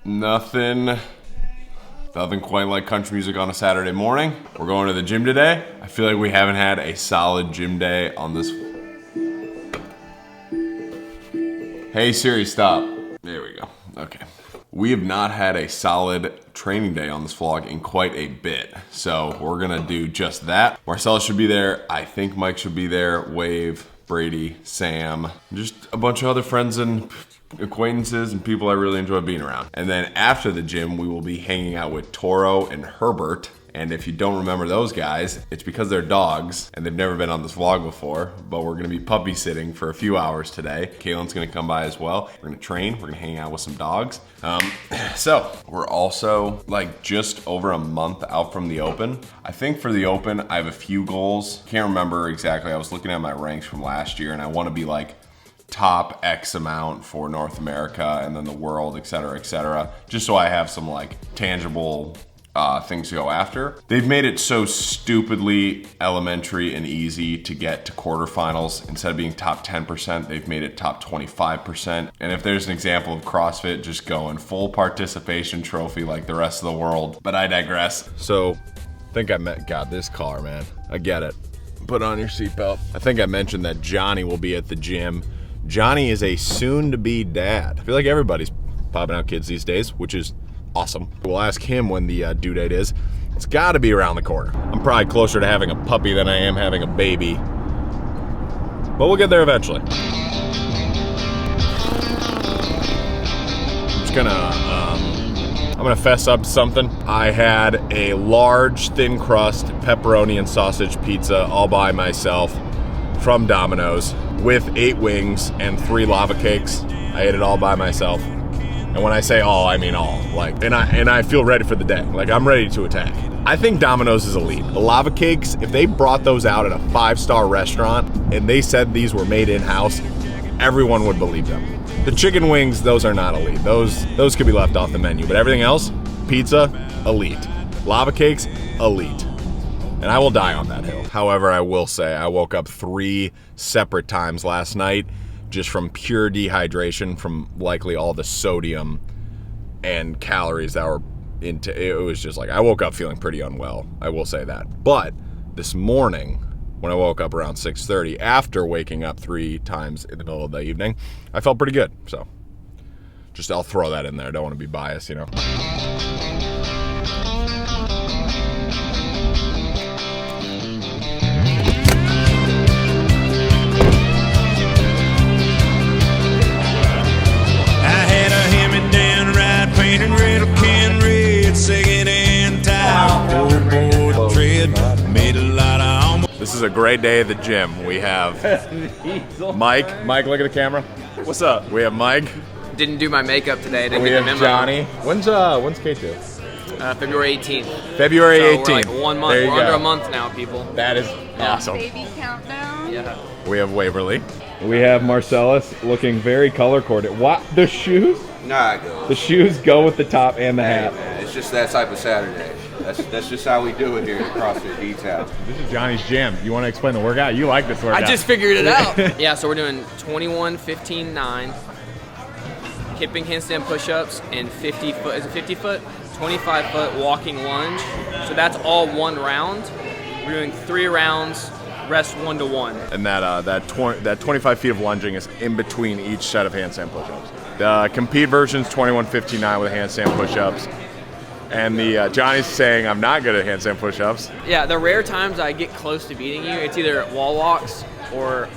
Nothing quite like country music on a Saturday morning. We're going to the gym today. I feel like we haven't had a solid gym day on this. Hey Siri, stop. There we go. Okay. We have not had a solid training day on this vlog in quite a bit. So we're gonna do just that. Marcellus should be there. I think Mike should be there. Wave, Brady, Sam, just a bunch of other friends and acquaintances and people I really enjoy being around. And then after the gym, we will be hanging out with Toro and Herbert. And if you don't remember those guys, it's because they're dogs and they've never been on this vlog before, but we're gonna be puppy sitting for a few hours today. Kaylin's gonna come by as well. We're gonna train, we're gonna hang out with some dogs. So we're also like just over a month out from the Open. I think for the Open, I have a few goals. Can't remember exactly. I was looking at my ranks from last year and I wanna be like top X amount for North America and then the world, et cetera, just so I have some like tangible things to go after. They've made it so stupidly elementary and easy to get to quarterfinals. Instead of being top 10%, they've made it top 25%. And if there's an example of CrossFit just going full participation trophy like the rest of the world, but I digress. So I think God, this car, man, I get it. Put on your seatbelt. I think I mentioned that Johnny will be at the gym. Johnny is a soon-to-be dad. I feel like everybody's popping out kids these days, which is awesome. We'll ask him when the due date is. It's gotta be around the corner. I'm probably closer to having a puppy than I am having a baby, but we'll get there eventually. I'm gonna fess up to something. I had a large thin crust pepperoni and sausage pizza all by myself from Domino's with 8 wings and 3 lava cakes. I ate it all by myself. And when I say all, I mean all. Like, and I feel ready for the day. Like, I'm ready to attack. I think Domino's is elite. The lava cakes, if they brought those out at a 5-star restaurant and they said these were made in-house, everyone would believe them. The chicken wings, those are not elite. Those could be left off the menu. But everything else, pizza, elite. Lava cakes, elite. And I will die on that hill. However, I will say I woke up 3 separate times last night just from pure dehydration from likely all the sodium and calories that were into it. Was just like, I woke up feeling pretty unwell, I will say that. But this morning, when I woke up around 6:30, after waking up 3 times in the middle of the evening, I felt pretty good. So just, I'll throw that in there. I don't want to be biased, you know. This is a great day at the gym. We have Mike. Mike, look at the camera. What's up? We have Mike. Didn't do my makeup today. Didn't we get have the memo. Johnny. When's K2? February 18th. February 18th. We're like 1 month. There you We're go. under a month now, people. That is awesome. Baby countdown. Yeah. We have Waverly. We have Marcellus looking very color coordinated. What? The shoes? Nah, it goes. The shoes go with the top and the hat. Man, it's just that type of Saturday. That's just how we do it here at CrossFit D-Town. This is Johnny's gym. You want to explain the workout? You like this workout. I just figured it out. Yeah, so we're doing 21, 15, 9, kipping handstand push-ups, and 50 foot, is it 50 foot? 25 foot walking lunge. So that's all 1 round. We're doing 3 rounds, rest 1 to 1. And that 25 feet of lunging is in between each set of handstand push-ups. The compete version's 21, 15, 9 with handstand push-ups. And the Johnny's saying I'm not good at handstand push-ups. Yeah, the rare times I get close to beating you, it's either wall walks or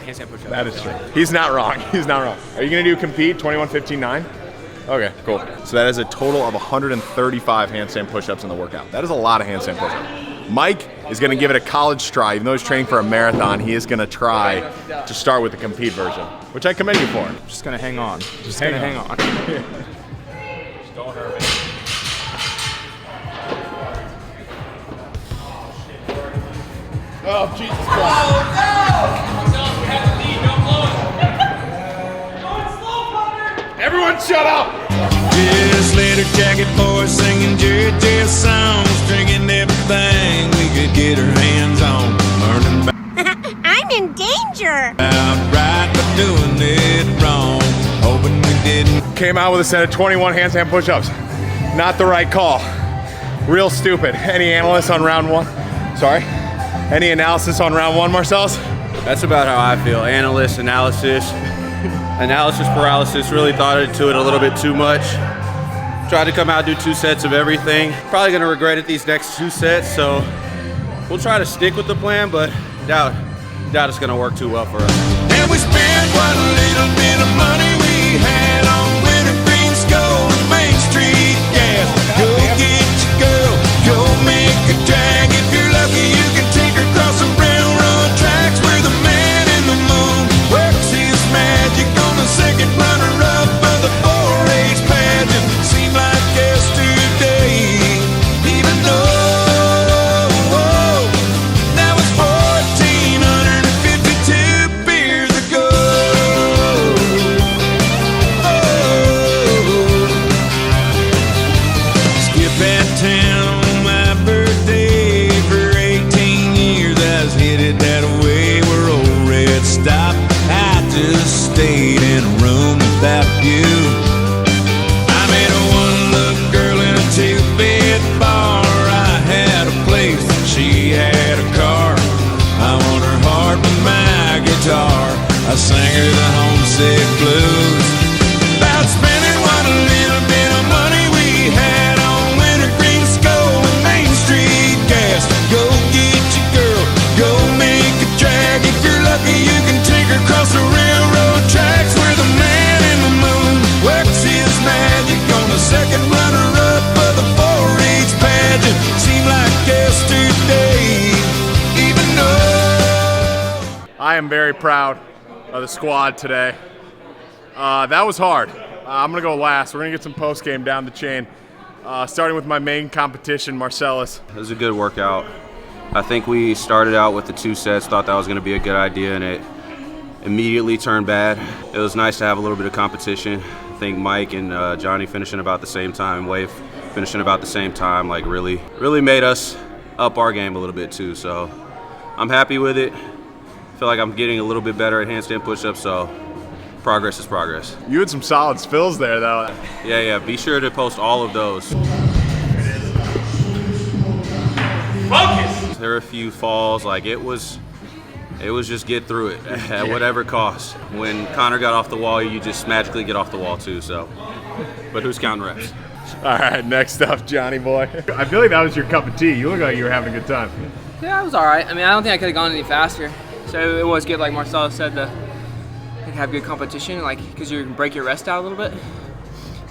handstand push-ups. That is true. He's not wrong. He's not wrong. Are you going to do compete 21, 15, 9? Okay, cool. So that is a total of 135 handstand push-ups in the workout. That is a lot of handstand push-ups. Mike is going to give it a college try. Even though he's training for a marathon, he is going to try to start with the compete version, which I commend you for. Just gonna hang on. Just Hang gonna on. hang on. Just don't hurt me. Oh, Jesus Christ. Everyone shut up! Just let her jacket boys singing Jerry songs, drinking everything we could get our hands on, learning I'm in danger. about right but doing it wrong, hoping we didn't. Came out with a set of 21 handstand push-ups. Not the right call. Real stupid. Any analysis on round one? Sorry? Any analysis on round one, Marcellus? That's about how I feel. Analysis paralysis, really thought into it a little bit too much. Tried to come out and do 2 sets of everything. Probably gonna regret it these next 2 sets, so we'll try to stick with the plan, but doubt it's gonna work too well for us. And we spent what little bit of money we had on wintergreen skull and Main Street gas. Go get your girl, go make a drag. If you're lucky, you can take her across the railroad tracks where the man in the moon works his magic on the second runner-up of the 4-H pageant. Seemed like yesterday, even though that was 1,452 beers ago. Skip that town on my birthday for 18 years. I was headed that way where old Red stopped. I just stayed in a room without you. I met a one-look girl in a 2-bed bar. I had a place, she had a car. I won her heart with my guitar. I sang her the homesick blues. About spending what little bit of money we had on wintergreen skull and Main Street gas. Go get your girl, go make a drag. If you're lucky, you can take her across the railroad tracks where the man in the moon works his magic on the second runner-up of the 4-H pageant. Seemed like yesterday, even though. I am very proud of the squad today. That was hard. I'm gonna go last. We're gonna get some post-game down the chain. Starting with my main competition, Marcellus. It was a good workout. I think we started out with the 2 sets, thought that was gonna be a good idea, and it immediately turned bad. It was nice to have a little bit of competition. I think Mike and Johnny finishing about the same time, Wave finishing about the same time, like really made us up our game a little bit too. So I'm happy with it. Feel like I'm getting a little bit better at handstand push-ups, so progress is progress. You had some solid spills there, though. Yeah, be sure to post all of those. There were a few falls, like it was just get through it at whatever cost. When Connor got off the wall, you just magically get off the wall too, so. But who's counting reps? All right, next up, Johnny boy. I feel like that was your cup of tea. You look like you were having a good time. Yeah, it was all right. I mean, I don't think I could have gone any faster. So it was good, like Marcelo said, to have good competition, like because you can break your rest out a little bit.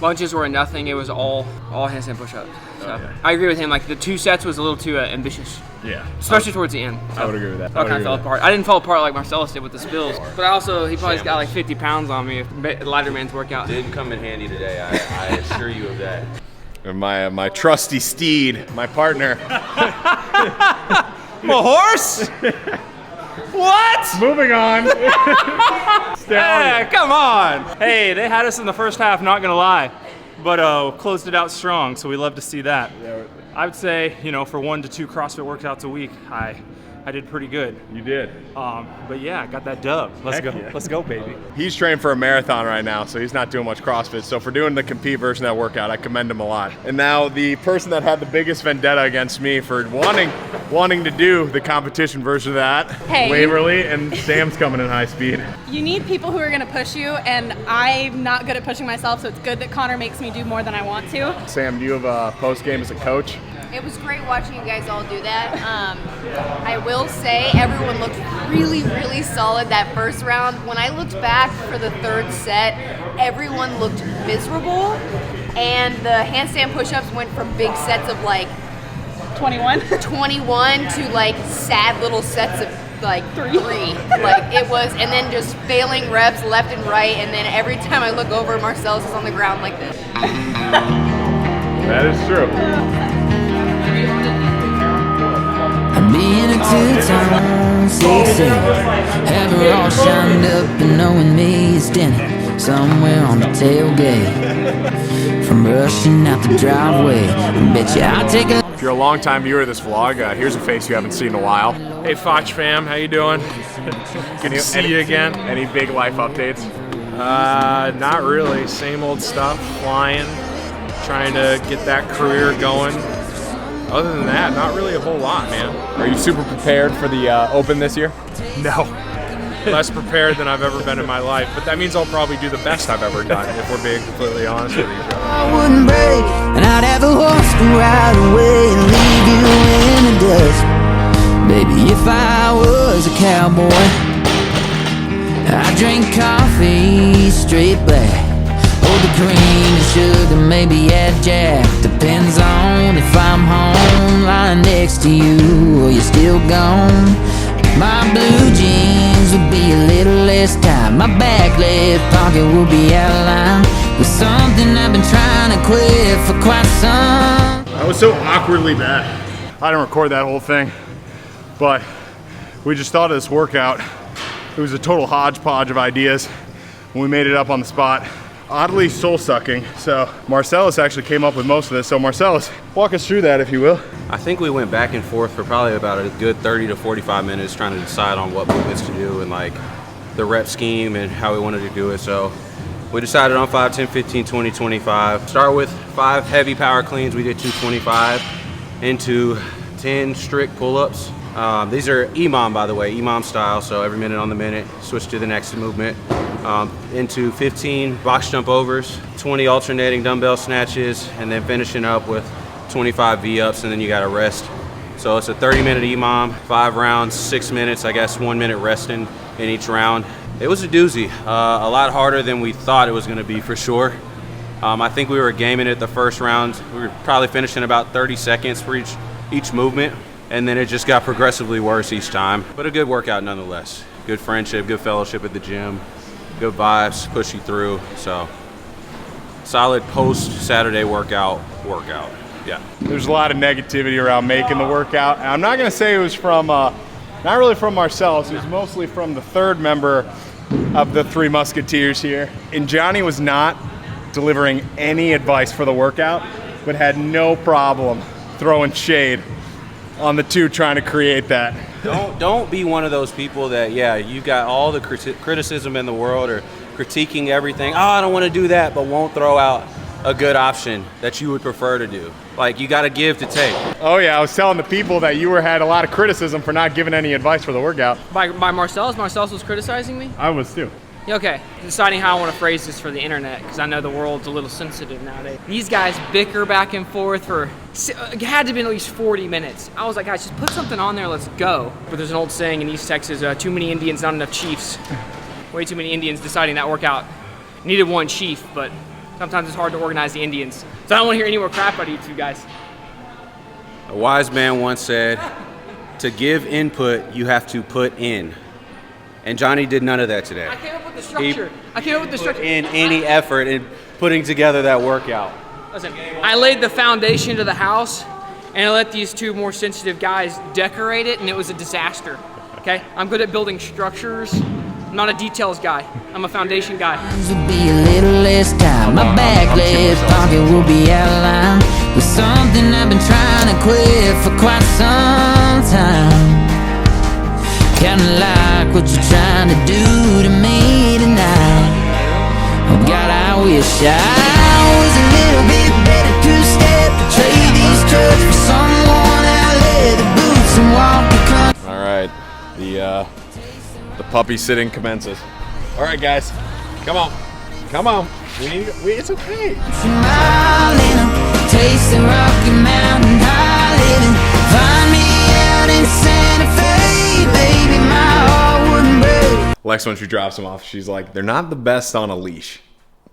Lunges were nothing. It was all handstand push-ups. So Okay. I agree with him. Like the 2 sets was a little too ambitious, Yeah. especially towards the end. So I would agree with that. I kind of fell apart. I didn't fall apart like Marcellus did with the spills, but he probably got like 50 pounds on me. Lighter man's workout. Didn't come in handy today, I assure you of that. And my trusty steed, my partner. I'm a horse? What? Moving on. Hey, come on. Hey, they had us in the first half, not gonna lie, but closed it out strong, so we love to see that. I would say, for 1 to 2 CrossFit workouts a week, I did pretty good. You did. But yeah, I got that dub. Let's Heck go. yeah. Let's go, baby. He's training for a marathon right now, so he's not doing much CrossFit. So for doing the compete version of that workout, I commend him a lot. And now the person that had the biggest vendetta against me for wanting to do the competition version of that, Hey. Waverly, and Sam's coming in high speed. You need people who are going to push you, and I'm not good at pushing myself, so it's good that Connor makes me do more than I want to. Sam, do you have a post game as a coach? It was great watching you guys all do that. I will say everyone looked really, really solid that first round. When I looked back for the 3rd set, everyone looked miserable, and the handstand push-ups went from big sets of like 21. 21 to like sad little sets of like 3. Like it was, and then just failing reps left and right, and then every time I look over, Marcellus is on the ground like this. That is true. Being a two-time success, have her all shined up and knowing me is standing somewhere on the tailgate, from rushing out the driveway. I bet you I'll take a. If you're a long-time viewer of this vlog, here's a face you haven't seen in a while. Hey, Foch fam, how you doing? Good to see you again. Any big life updates? Not really. Same old stuff, flying, trying to get that career going. Other than that, not really a whole lot, man. Are you super prepared for the Open this year? No. Less prepared than I've ever been in my life, but that means I'll probably do the best I've ever done, if we're being completely honest with each other. I wouldn't break, and I'd have a horse to ride away and leave you in the dust. Baby, if I was a cowboy, I'd drink coffee straight black. Hold the cream and sugar, maybe add Jack. Depends on if I'm home, lying next to you, or you're still gone. My blue jeans will be a little less tight. My back left pocket will be outlined with something I've been trying to quit for quite some. That was so awkwardly bad. I didn't record that whole thing, but we just thought of this workout. It was a total hodgepodge of ideas when we made it up on the spot. Oddly soul-sucking. So Marcellus actually came up with most of this. So Marcellus, walk us through that if you will. I think we went back and forth for probably about a good 30 to 45 minutes trying to decide on what movements to do and like the rep scheme and how we wanted to do it. So we decided on 5, 10, 15, 20, 25. Start with 5 heavy power cleans. We did 225 into 10 strict pull-ups. These are EMOM, by the way, EMOM style, so every minute on the minute. Switch to the next movement. Into 15 box jump overs, 20 alternating dumbbell snatches, and then finishing up with 25 V-ups, and then you gotta rest. So it's a 30-minute EMOM, 5 rounds, 6 minutes, I guess 1 minute resting in each round. It was a doozy, a lot harder than we thought it was gonna be for sure. I think we were gaming it the first round. We were probably finishing about 30 seconds for each movement, and then it just got progressively worse each time. But a good workout nonetheless. Good friendship, good fellowship at the gym, good vibes, push you through. So solid post-Saturday workout. Yeah. There's a lot of negativity around making the workout. And I'm not gonna say it was from, not really from Marcellus, it was mostly from the third member of the 3 Musketeers here. And Johnny was not delivering any advice for the workout, but had no problem throwing shade on the 2 trying to create that. Don't be one of those people that, yeah, you got all the criticism in the world or critiquing everything. Oh, I don't want to do that, but won't throw out a good option that you would prefer to do. Like, you got to give to take. Oh yeah, I was telling the people that you had a lot of criticism for not giving any advice for the workout. By Marcellus? Marcellus was criticizing me? I was too. Okay, deciding how I want to phrase this for the internet, because I know the world's a little sensitive nowadays. These guys bicker back and forth for, it had to be at least 40 minutes. I was like, guys, just put something on there, let's go. But there's an old saying in East Texas, too many Indians, not enough chiefs. Way too many Indians deciding that workout. Needed one chief, but sometimes it's hard to organize the Indians. So I don't want to hear any more crap out of you 2 guys. A wise man once said, to give input, you have to put in. And Johnny did none of that today. I came up with the structure. I came up with the structure. In any effort in putting together that workout. Listen, I laid the foundation to the house, and I let these 2 more sensitive guys decorate it, and it was a disaster. Okay? I'm good at building structures. I'm not a details guy. I'm a foundation guy. Will be a little less time. My back left pocket will be outlined with something I've been trying to quit for quite some time. Kinda like what you're trying to do to me tonight. Oh God, I wish I was a little bit better to step, trade these trucks for someone out leather boots and walk the country. All right, the puppy sitting commences. All right, guys, come on. It's okay. Smiling, tasting Rocky Mountain high living. Find me out in Santa Fe, baby, my heart wouldn't break. Lex, when she drops them off, she's like, they're not the best on a leash.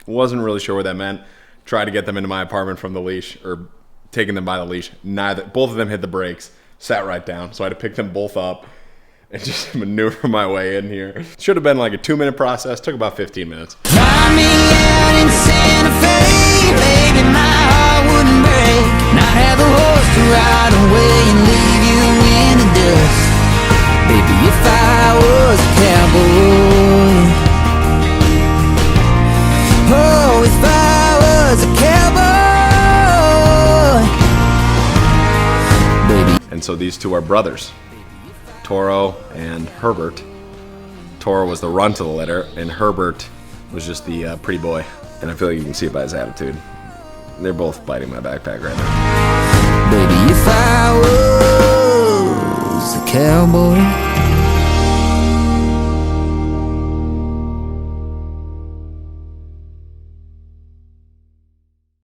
Wasn't really sure what that meant. Tried to get them into my apartment from the leash, or taking them by the leash. Both of them hit the brakes, sat right down. So I had to pick them both up and just maneuver my way in here. Should have been like a 2-minute process. Took about 15 minutes. Find me out in Santa Fe, baby, my heart wouldn't break. Not have a horse to ride away and leave you in the dust. Baby, if I was a cowboy. Oh, if I was a cowboy. Baby. And so these 2 are brothers, Toro and Herbert. Toro was the runt of the litter, and Herbert was just the pretty boy. And I feel like you can see it by his attitude. They're both biting my backpack right now. Baby, if I was a cowboy,